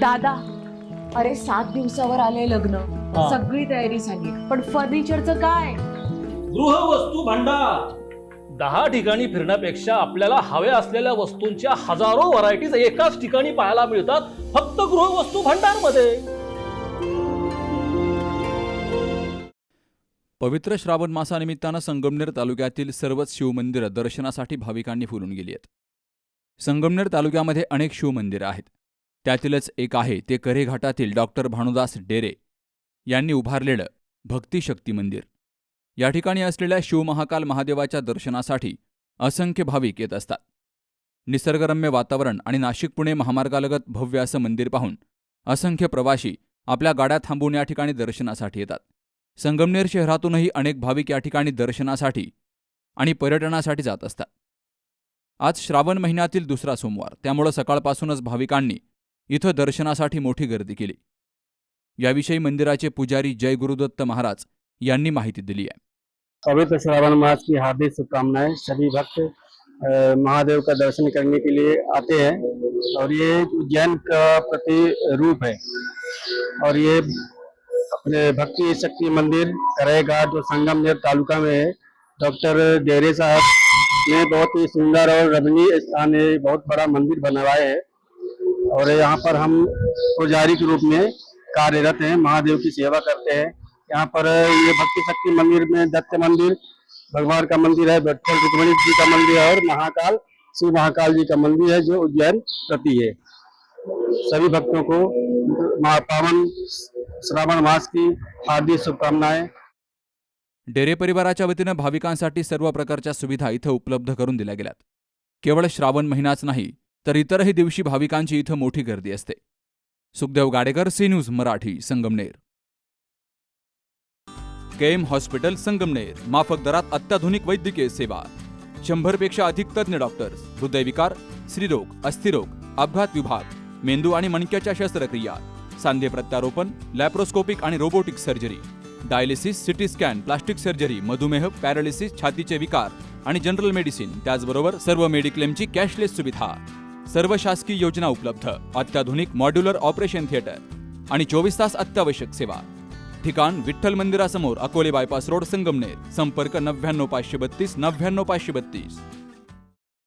दादा, अरे 7 दिवसावर आले लग्न, सगळी तयारी झाली, पण फर्निचरचं काय? गृहवस्तू भांडार 10 ठिकाणी फिरण्यापेक्षा आपल्याला हव्या असलेल्या वस्तूंच्या हजारो व्हरायटीज एकाच ठिकाणी पाहायला मिळतात, फक्त गृहवस्तू भांडार मध्ये. पवित्र श्रावण मासानिमित्तानं संगमनेर तालुक्यातील सर्वच शिवमंदिरं दर्शनासाठी भाविकांनी फुलून गेली आहेत. संगमनेर तालुक्यामध्ये अनेक शिवमंदिरं आहेत. त्यातीलच एक आहे ते कऱ्हे घाटातील डॉक्टर भानुदास डेरे यांनी उभारलेलं भक्तिशक्ती मंदिर. या ठिकाणी असलेल्या शिवमहाकाल महादेवाच्या दर्शनासाठी असंख्य भाविक येत असतात. निसर्गरम्य वातावरण आणि नाशिक पुणे महामार्गालगत भव्य असं मंदिर पाहून असंख्य प्रवासी आपल्या गाड्या थांबवून या ठिकाणी दर्शनासाठी येतात. संगमनेर शहरातूनही अनेक भाविक या ठिकाणी दर्शनासाठी आणि पर्यटनासाठी जात असतात. आज श्रावण महिन्यातील दुसरा सोमवार, त्यामुळे सकाळपासूनच भाविकांनी इथं दर्शनासाठी मोठी गर्दी केली. याविषयी मंदिराचे पुजारी जय गुरुदत्त महाराज यांनी माहिती दिली आहे. पवित्र श्रावण मास की हार्दिक शुभकामनाएं. सभी भक्त महादेव का दर्शन करने के लिए आते हैं और ये उज्जैन का प्रतिरूप है और ये अपने भक्ति शक्ति मंदिर कऱ्हे घाट जो संगमनेर तालुका में है. डॉक्टर डेरे साहब ने बहुत ही सुंदर और रमणीय स्थान है, बहुत बड़ा मंदिर बनवाए है और यहाँ पर हम पुजारी के रूप में कार्यरत हैं, महादेव की सेवा करते हैं. यहाँ पर ये भक्ति शक्ति मंदिर में दत्त मंदिर भगवान का मंदिर है, विठ्ठल रुक्मिणी जी का मंदिर है और महाकाल शिव महाकाल जी का मंदिर है जो उज्जैन प्रति है. सभी भक्तों को पावन श्रावण मास की हार्दिक शुभकामनाएं. डेरे परिवाराच्या वतीनं भाविकांसाठी सर्व प्रकारच्या सुविधा इथं उपलब्ध करून दिल्या गेल्यात. केवळ श्रावण महिनाच नाही तर इतरही दिवशी भाविकांची इथं मोठी गर्दी असते. Sukhdev Gadekar, C news Marathi, Sangamner. KM hospital Sangamner. माफक दरात अत्याधुनिक वैद्यकीय सेवा. 100 पेक्षा अधिक तज्ञ डॉक्टर्स. हृदयविकार, स्त्रीरोग, अस्थिरोग, अपघात विभाग, मेंदू आणि मणक्याच्या शस्त्रक्रिया, सांधे प्रत्यारोपण, लॅप्रोस्कोपिक आणि robotic surgery, dialysis, CT scan, plastic surgery, मधुमेह, पॅरालिसिस, छातीचे विकार आणि जनरल मेडिसिन. त्याचबरोबर सर्व मेडिक्लेमची कॅशलेस सुविधा. सर्व शासकीय योजना उपलब्ध. अत्याधुनिक मॉड्युलर ऑपरेशन थिएटर आणि 24 तास अत्यावश्यक सेवा. ठिकाण विठ्ठल मंदिरासमोर, अकोले बायपास रोड, संगमनेर. संपर्क 99 532 99 532.